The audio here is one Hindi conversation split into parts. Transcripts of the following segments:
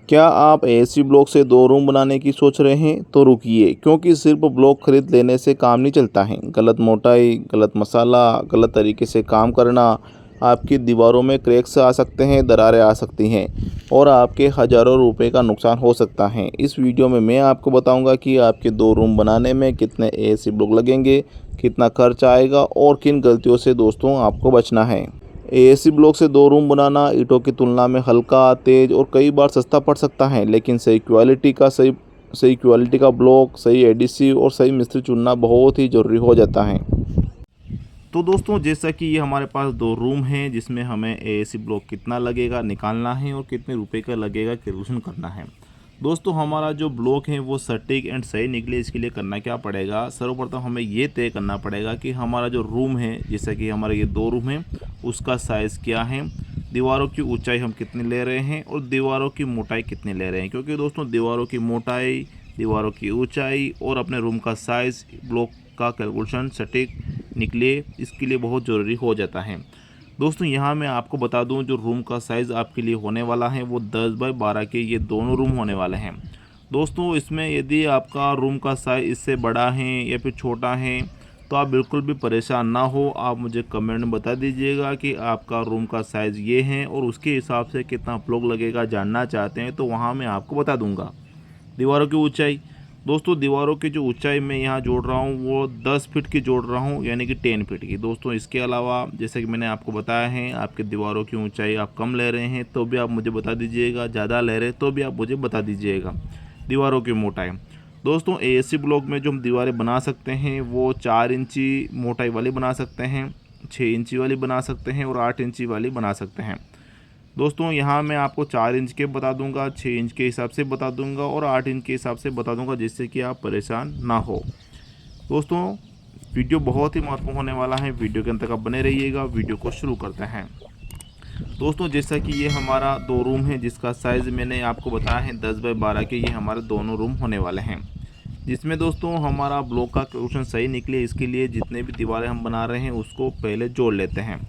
क्या आप एसी ब्लॉक से 2 रूम बनाने की सोच रहे हैं? तो रुकिए, क्योंकि सिर्फ ब्लॉक खरीद लेने से काम नहीं चलता है। गलत मोटाई, गलत मसाला, गलत तरीके से काम करना, आपकी दीवारों में क्रैक्स आ सकते हैं, दरारें आ सकती हैं और आपके हज़ारों रुपए का नुकसान हो सकता है। इस वीडियो में मैं आपको बताऊंगा कि आपके 2 रूम बनाने में कितने एसी ब्लॉक लगेंगे, कितना खर्च आएगा और किन गलतियों से दोस्तों आपको बचना है। एसी ब्लॉक से 2 रूम बनाना ईंटों की तुलना में हल्का, तेज और कई बार सस्ता पड़ सकता है, लेकिन सही क्वालिटी का ब्लॉक, सही एडहेसिव और सही मिस्त्री चुनना बहुत ही ज़रूरी हो जाता है। तो दोस्तों, जैसा कि ये हमारे पास 2 रूम हैं, जिसमें हमें एसी ब्लॉक कितना लगेगा निकालना है और कितने रुपए का लगेगा कैलकुलेशन करना है। दोस्तों, हमारा जो ब्लॉक है वो सटीक एंड सही निकले, इसके लिए करना क्या पड़ेगा, सर्वप्रथम हमें ये तय करना पड़ेगा कि हमारा जो रूम है, जैसा कि हमारे ये 2 रूम हैं, उसका साइज़ क्या है, दीवारों की ऊंचाई हम कितनी ले रहे हैं और दीवारों की मोटाई कितनी ले रहे हैं। क्योंकि दोस्तों, दीवारों की मोटाई, दीवारों की ऊंचाई और अपने रूम का साइज़ ब्लॉक का कैलकुलेशन सटीक निकले, इसके लिए बहुत ज़रूरी हो जाता है। दोस्तों, यहाँ मैं आपको बता दूँ, जो रूम का साइज़ आपके लिए होने वाला है वो 10 बाई 12 के ये दोनों रूम होने वाले हैं। दोस्तों, इसमें यदि आपका रूम का साइज़ इससे बड़ा है या फिर छोटा है तो आप बिल्कुल भी परेशान ना हो। आप मुझे कमेंट में बता दीजिएगा कि आपका रूम का साइज़ ये है और उसके हिसाब से कितना ब्लॉक लगेगा जानना चाहते हैं, तो वहाँ मैं आपको बता दूँगा। दीवारों की ऊंचाई, दोस्तों दीवारों की जो ऊंचाई मैं यहाँ जोड़ रहा हूँ वो 10 फीट की जोड़ रहा हूँ, यानी कि 10 फीट की। दोस्तों, इसके अलावा जैसे कि मैंने आपको बताया है, आपके दीवारों की ऊंचाई आप कम ले रहे हैं तो भी आप मुझे बता दीजिएगा, ज़्यादा ले रहे हैं तो भी आप मुझे बता दीजिएगा। दीवारों की मोटाई, दोस्तों एसी ब्लॉक में जो हम दीवारें बना सकते हैं वो 4 इंची मोटाई वाली बना सकते हैं, 6 इंची वाली बना सकते हैं और 8 इंची वाली बना सकते हैं। दोस्तों, यहाँ मैं आपको 4 इंच के बता दूंगा, 6 इंच के हिसाब से बता दूंगा और 8 इंच के हिसाब से बता दूंगा, जिससे कि आप परेशान ना हो। दोस्तों, वीडियो बहुत ही महत्वपूर्ण होने वाला है, वीडियो के अंत तक आप बने रहिएगा। वीडियो को शुरू करते हैं। दोस्तों, जैसा कि ये हमारा 2 रूम है, जिसका साइज़ मैंने आपको बताया है 10 बाई 12 के, ये हमारे दोनों रूम होने वाले हैं। जिसमें दोस्तों हमारा ब्लॉक का कैलकुलेशन सही निकले, इसके लिए जितने भी दीवारें हम बना रहे हैं उसको पहले जोड़ लेते हैं।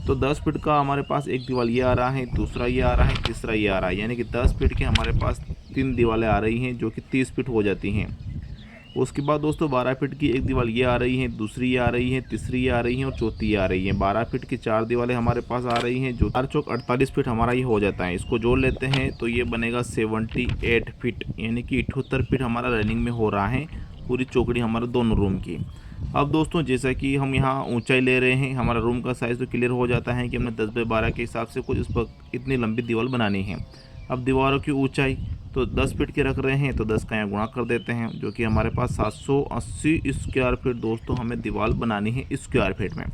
तो 10 फीट का हमारे पास एक दीवार ये आ रहा है, दूसरा ये आ रहा है, तीसरा ये आ रहा है, यानी कि 10 फीट के हमारे पास 3 दीवारें आ रही हैं, जो कि 30 फीट हो जाती हैं। उसके बाद दोस्तों 12 फीट की एक दीवार ये आ रही है, दूसरी ये आ रही है, तीसरी ये आ रही है और चौथी ये आ रही है। 12 फीट की 4 दीवारें हमारे पास आ रही हैं, जो 4 चौक 48 फीट हमारा ये हो जाता है। इसको जोड़ लेते हैं तो ये बनेगा 78 फीट, यानी कि 78 फीट हमारा रनिंग में हो रहा है, पूरी चौकड़ी हमारे दोनों रूम की। अब दोस्तों, जैसा कि हम यहाँ ऊंचाई ले रहे हैं, हमारा रूम का साइज़ तो क्लियर हो जाता है कि हमने 10 बाई 12 के हिसाब से कुछ इस पर इतनी लंबी दीवार बनानी है। अब दीवारों की ऊंचाई तो 10 फीट की रख रहे हैं, तो 10 का यहाँ गुणा कर देते हैं, जो कि हमारे पास 780 स्क्वायर फीट दोस्तों हमें दीवार बनानी है स्क्वायर फीट में।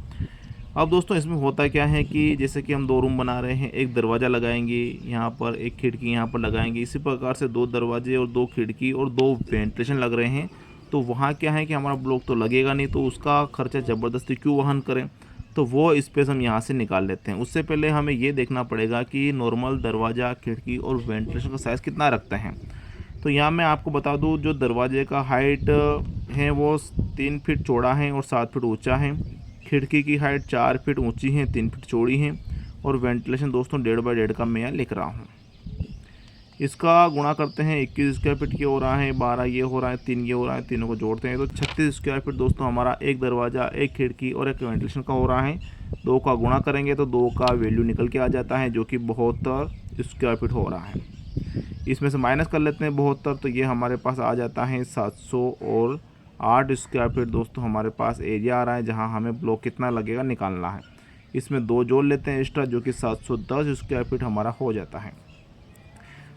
अब दोस्तों, इसमें होता क्या है कि जैसे कि हम 2 रूम बना रहे हैं, एक दरवाज़ा लगाएंगे यहाँ पर, एक खिड़की यहाँ पर लगाएंगे, इसी प्रकार से 2 दरवाजे और 2 खिड़की और 2 वेंटिलेशन लग रहे हैं। तो वहाँ क्या है कि हमारा ब्लॉक तो लगेगा नहीं, तो उसका खर्चा ज़बरदस्ती क्यों वहन करें, तो वो स्पेस हम यहाँ से निकाल लेते हैं। उससे पहले हमें ये देखना पड़ेगा कि नॉर्मल दरवाज़ा, खिड़की और वेंटिलेशन का साइज़ कितना रखते हैं। तो यहाँ मैं आपको बता दूँ, जो दरवाजे का हाइट है वो 3 फीट चौड़ा है और 7 फीट ऊंचा है। खिड़की की हाइट 4 फीट ऊंची है, 3 फीट चौड़ी है और वेंटिलेशन दोस्तों 1.5 बाई 1.5 का मैं यहाँ लिख रहा हूँ। इसका गुणा करते हैं, 21 स्क्वायर फीट ये हो रहा है, 12 ये हो रहा है, 3 ये हो रहा है, तीनों को जोड़ते हैं तो 36 स्क्वायर फीट दोस्तों हमारा एक दरवाज़ा, एक खिड़की और एक वेंटिलेशन का हो रहा है। 2 का गुणा करेंगे तो 2 का वैल्यू निकल के आ जाता है, जो कि 72 स्क्वायर फीट हो रहा है। इसमें से माइनस कर लेते हैं 72, तो ये हमारे पास आ जाता है 708 स्क्वायर फीट दोस्तों हमारे पास एरिया आ रहा है, जहाँ हमें ब्लॉक कितना लगेगा निकालना है। इसमें 2 जोड़ लेते हैं एक्स्ट्रा, जो कि 710 स्क्वायर फीट हमारा हो जाता है।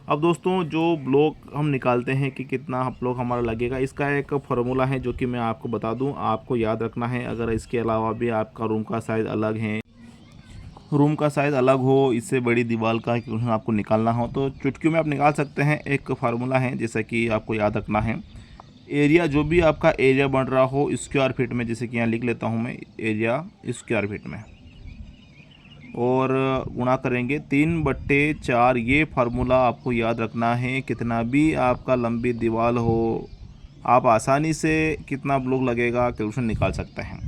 अब दोस्तों, जो ब्लॉक हम निकालते हैं कि कितना ब्लॉक हमारा लगेगा, इसका एक फार्मूला है जो कि मैं आपको बता दूं, आपको याद रखना है। अगर इसके अलावा भी आपका रूम का साइज़ अलग है, रूम का साइज़ अलग हो, इससे बड़ी दीवार का कैलकुलेशन आपको निकालना हो, तो चुटकियों में आप निकाल सकते हैं। एक फार्मूला है, जैसा कि आपको याद रखना है। एरिया, जो भी आपका एरिया बन रहा हो स्क्वायर फीट में, जैसे कि यहाँ लिख लेता हूँ मैं एरिया स्क्वायर फीट में, और गुणा करेंगे 3/4। ये फार्मूला आपको याद रखना है। कितना भी आपका लंबी दीवार हो, आप आसानी से कितना ब्लॉक लगेगा कैलकुलेशन निकाल सकते हैं।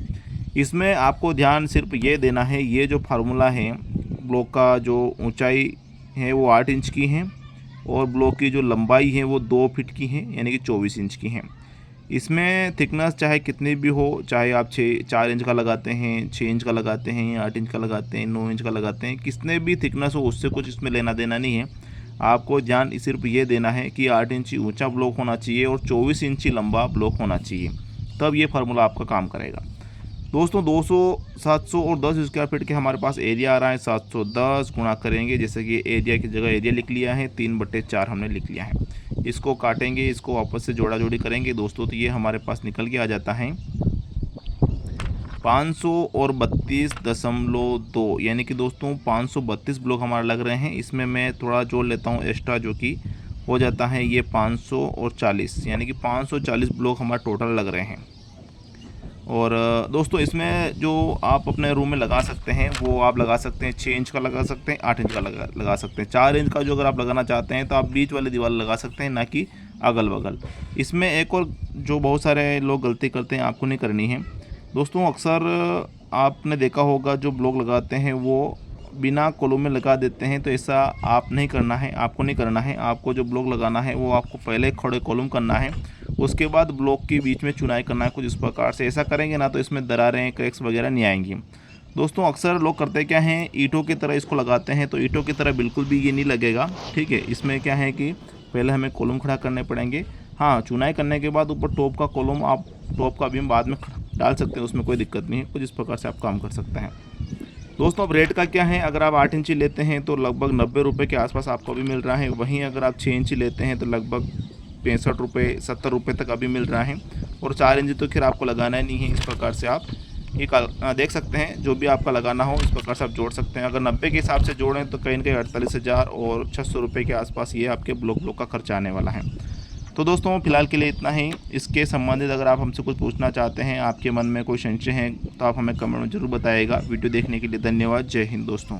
इसमें आपको ध्यान सिर्फ ये देना है, ये जो फार्मूला है, ब्लॉक का जो ऊंचाई है वो 8 इंच की है और ब्लॉक की जो लंबाई है वो 2 फीट की है, यानी कि 24 इंच की है। इसमें थिकनेस चाहे कितनी भी हो, चाहे आप 4 इंच का लगाते हैं, 6 इंच का लगाते हैं, 8 इंच का लगाते हैं, 9 इंच का लगाते हैं, कितने भी थिकनेस हो उससे कुछ इसमें लेना देना नहीं है। आपको ध्यान सिर्फ ये देना है कि 8 इंची ऊंचा ब्लॉक होना चाहिए और 24 इंची लंबा ब्लॉक होना चाहिए, तब ये फार्मूला आपका काम करेगा। दोस्तों 200, 700 और 10 स्क्वायर फीट के हमारे पास एरिया आ रहा है। 710 गुणा करेंगे, जैसे कि एरिया की जगह एरिया लिख लिया है, 3/4 हमने लिख लिया है। इसको काटेंगे, इसको आपस से जोड़ा जोड़ी करेंगे दोस्तों, तो ये हमारे पास निकल के आ जाता है 532.2, यानी कि दोस्तों 532 ब्लॉक हमारे लग रहे हैं। इसमें मैं थोड़ा जोड़ लेता हूँ एक्स्ट्रा, जो कि हो जाता है ये 540, यानी कि 540 ब्लॉक हमारे टोटल लग रहे हैं। और दोस्तों इसमें जो आप अपने रूम में लगा सकते हैं वो आप लगा सकते हैं 6 इंच का लगा सकते हैं, 8 इंच का लगा सकते हैं। 4 इंच का जो अगर आप लगाना चाहते हैं तो आप बीच वाली दीवार लगा सकते हैं, ना कि अगल बगल। इसमें एक और जो बहुत सारे लोग गलती करते हैं, आपको नहीं करनी है दोस्तों। अक्सर आपने देखा होगा जो ब्लॉक लगाते हैं वो बिना कॉलम में लगा देते हैं, तो ऐसा आप नहीं करना है, आपको नहीं करना है। आपको जो ब्लॉक लगाना है वो आपको पहले खड़े कॉलम करना है, उसके बाद ब्लॉक के बीच में चुनाई करना है कुछ इस प्रकार से। ऐसा करेंगे ना तो इसमें दरारें, क्रैक्स वगैरह नहीं आएंगी। दोस्तों अक्सर लोग करते क्या हैं, ईंटों की तरह इसको लगाते हैं, तो ईंटों की तरह बिल्कुल भी ये नहीं लगेगा, ठीक है। इसमें क्या है कि पहले हमें कॉलम खड़ा करने पड़ेंगे। हाँ, चुनाई करने के बाद ऊपर टॉप का कॉलम, आप टॉप का बीम बाद में डाल सकते हैं, उसमें कोई दिक्कत नहीं है। कुछ इस प्रकार से आप काम कर सकते हैं। दोस्तों अब रेट का क्या है, अगर आप 8 इंची लेते हैं तो लगभग 90 रुपये के आसपास आपको अभी मिल रहा है। वहीं अगर आप 6 इंची लेते हैं तो लगभग 65 रुपये, 70 रुपये तक अभी मिल रहा है। और 4 इंची तो खैर आपको लगाना ही नहीं है। इस प्रकार से आप ये देख सकते हैं, जो भी आपका लगाना हो इस प्रकार से आप जोड़ सकते हैं। अगर 90 के हिसाब से जोड़ें तो कहीं ना कहीं 48,000 और 600 रुपये के आसपास ये आपके ब्लॉक का खर्चा आने वाला है। तो दोस्तों फिलहाल के लिए इतना ही। इसके संबंधित अगर आप हमसे कुछ पूछना चाहते हैं, आपके मन में कोई संशय है, तो आप हमें कमेंट में ज़रूर बताइएगा। वीडियो देखने के लिए धन्यवाद। जय हिंद दोस्तों।